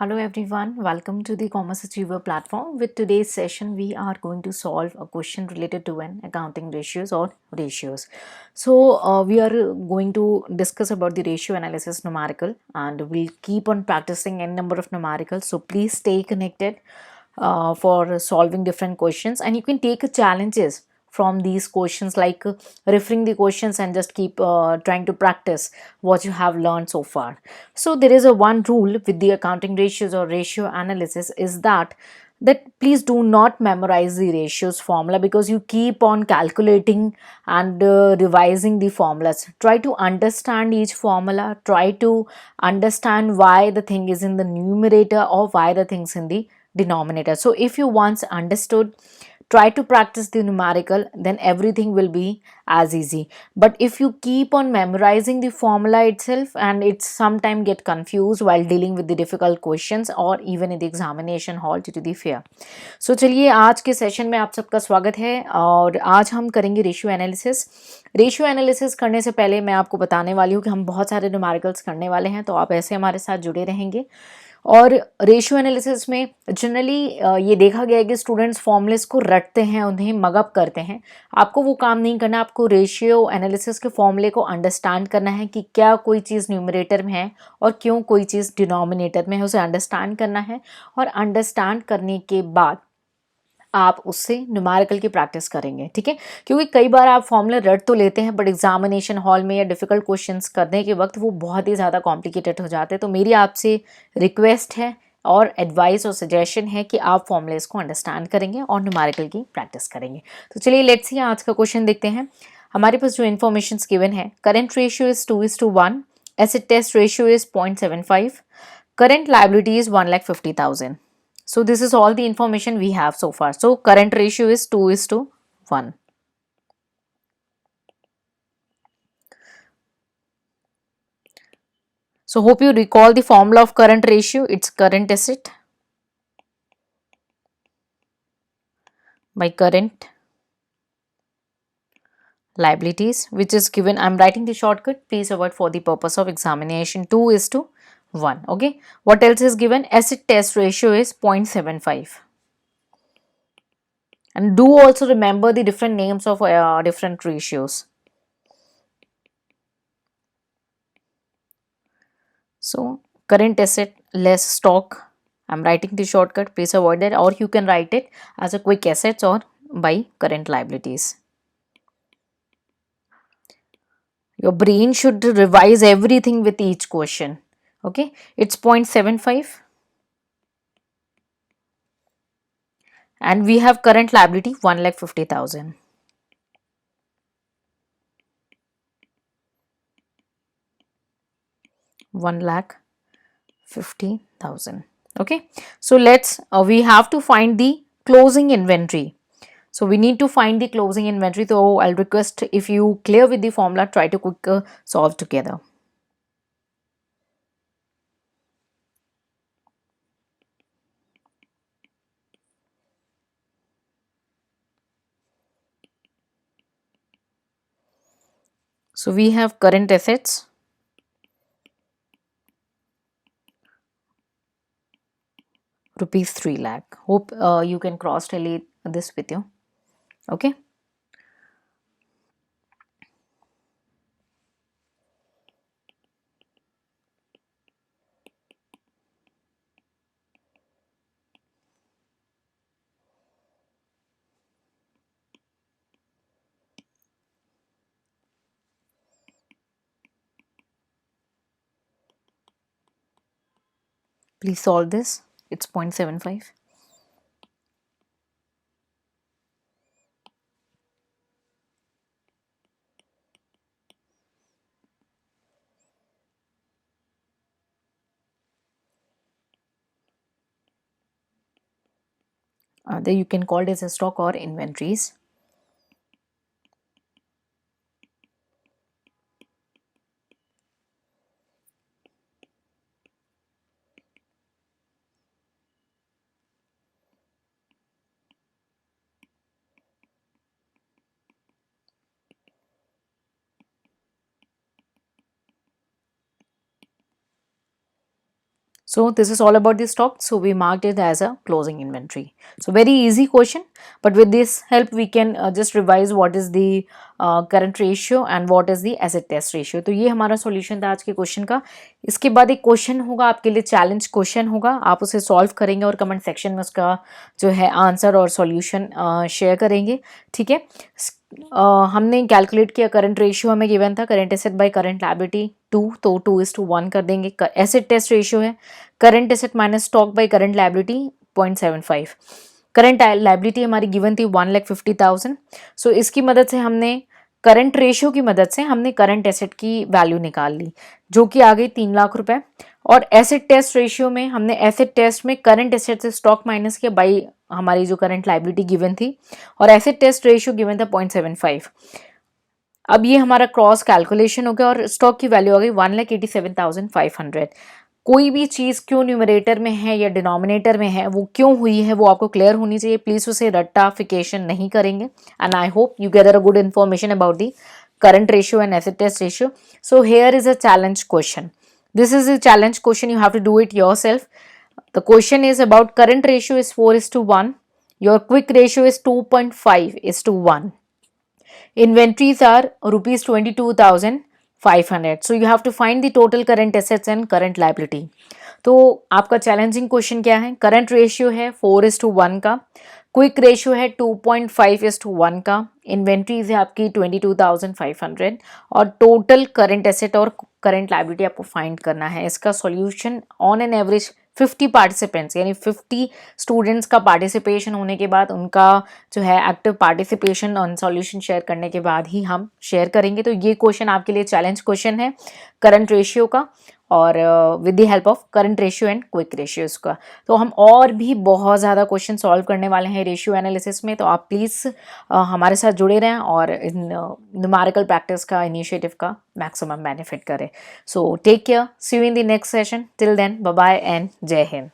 Hello everyone, welcome to the Commerce Achiever platform. With today's session, we are going to solve a question related to an accounting ratios or ratios. We are going to discuss about the ratio analysis numerical, and we'll keep on practicing n number of numericals. So please stay connected for solving different questions, and you can take challenges from these questions, like referring the questions and just keep trying to practice what you have learned so far. So there is a one rule with the accounting ratios or ratio analysis is that please do not memorize the ratios formula, because you keep on calculating and revising the formulas. Try to understand each formula, try to understand why the thing is in the numerator or why the things in the denominator. So if you once understood, try to practice the numerical, then everything will be as easy. But if you keep on memorizing the formula itself, and it's sometime get confused while dealing with the difficult questions or even in the examination hall due to the fear. So चलिए आज के session में आप सबका स्वागत है, और आज हम करेंगे रेशियो एनालिसिस। रेशियो एनालिसिस करने से पहले मैं आपको बताने वाली हूँ कि हम बहुत सारे न्यूमेरिकल्स करने वाले हैं, तो आप ऐसे हमारे साथ जुड़े रहेंगे। और रेशियो एनालिसिस में जनरली ये देखा गया है कि स्टूडेंट्स फॉर्मूलेस को रटते हैं, उन्हें मगअप करते हैं। आपको वो काम नहीं करना, आपको रेशियो एनालिसिस के फॉर्मूले को अंडरस्टैंड करना है कि क्या कोई चीज़ न्यूमरेटर में है और क्यों कोई चीज़ डिनोमिनेटर में है, उसे अंडरस्टैंड करना है। और अंडरस्टैंड करने के बाद आप उससे न्यूमेरिकल की प्रैक्टिस करेंगे, ठीक है। क्योंकि कई बार आप फॉर्मूले रट तो लेते हैं, बट एग्जामिनेशन हॉल में या डिफिकल्ट क्वेश्चंस करने के वक्त वो बहुत ही ज़्यादा कॉम्प्लिकेटेड हो जाते हैं। तो मेरी आपसे रिक्वेस्ट है और एडवाइस और सजेशन है कि आप फॉर्मूलेस को अंडरस्टैंड करेंगे और न्यूमेरिकल की प्रैक्टिस करेंगे। तो चलिए लेट्स सी आज का क्वेश्चन देखते हैं। हमारे पास जो इन्फॉर्मेशन गिवन है, current ratio is 2:1, asset test ratio is 0.75, current liability is 1,50,000. So this is all the information we have so far. So current ratio is 2:1. So hope you recall the formula of current ratio. It's current asset by current liabilities, which is given. I'm writing the shortcut. Please avoid for the purpose of examination. 2:1. Okay. What else is given? Asset test ratio is 0.75. And do also remember the different names of different ratios. So current asset less stock. I'm writing the shortcut. Please avoid that, or you can write it as a quick assets or by current liabilities. Your brain should revise everything with each question. Okay, it's 0.75. And we have current liability 1,50,000. 1,50,000. Okay, so let's we have to find the closing inventory. So we need to find the closing inventory. So I'll request, if you clear with the formula, try to quick solve together. So we have current assets, rupees 3 lakh. Hope you can cross tally this with you. Okay. Please solve this. It's 0.75. There you can call it as a stock or inventories. So this is all about the stock. So we marked it as a closing inventory. So very easy question, but with this help we can just revise what is the current ratio and what is the asset test ratio. तो ये हमारा solution था आज के question का. इसके बाद एक क्वेश्चन होगा आपके लिए, चैलेंज क्वेश्चन होगा, आप उसे सॉल्व करेंगे और कमेंट सेक्शन में उसका जो है आंसर और सॉल्यूशन शेयर करेंगे. ठीक है. हमने कैलकुलेट किया, करंट रेशियो हमें गिवन था, current asset by current liability 2, तो 2:1 कर देंगे. एसेट टेस्ट रेशियो है current asset minus stock by current liability 0.75. Current liability हमारी गिवन थी 1,50,000. सो इसकी मदद से हमने करंट रेशियो की मदद से हमने करंट एसेट की वैल्यू निकाल ली, जो कि आ गई 3 लाख रुपए. और एसेट टेस्ट रेशियो में हमने एसेट टेस्ट में करंट एसेट से स्टॉक माइनस किया बाई हमारी जो करंट लायबिलिटी गिवन थी, और एसेट टेस्ट रेशियो गिवन था 0.75. अब ये हमारा क्रॉस कैलकुलेशन हो गया और स्टॉक की वैल्यू आ गई 1,87,500. कोई भी चीज़ क्यों न्यूमरेटर में है या डिनोमिनेटर में है, वो क्यों हुई है, वो आपको क्लियर होनी चाहिए. प्लीज़ उसे रट्टाफिकेशन नहीं करेंगे. And I hope you gather a good information about the current ratio and asset test ratio. So here is a challenge question. This is a challenge question. You have to do it yourself. The question is about current ratio is 4:1. Your quick ratio is 2.5:1. Inventories are rupees 22,500. So you have to find the total current assets and current liability. तो आपका challenging question क्या है? Current ratio है 4:1 का, quick ratio है 2.5:1 का, inventories है आपकी 22,500 और टोटल करंट एसेट और करंट लायबिलिटी आपको फाइंड करना है. इसका solution on an average 50 participants यानी 50 स्टूडेंट्स का पार्टिसिपेशन होने के बाद, उनका जो है active participation on solution share करने के बाद ही हम शेयर करेंगे. तो ये क्वेश्चन आपके लिए चैलेंज क्वेश्चन है करंट रेशियो का और with the help of current ratio and quick ratios का. तो हम और भी बहुत ज़्यादा क्वेश्चन सॉल्व करने वाले हैं रेशियो एनालिसिस में. तो आप प्लीज़ हमारे साथ जुड़े रहें और इन न्यूमेरिकल प्रैक्टिस का, इनिशिएटिव का मैक्सिमम बेनिफिट करें. So take care, see you in the next session. Till then, bye bye and जय हिंद.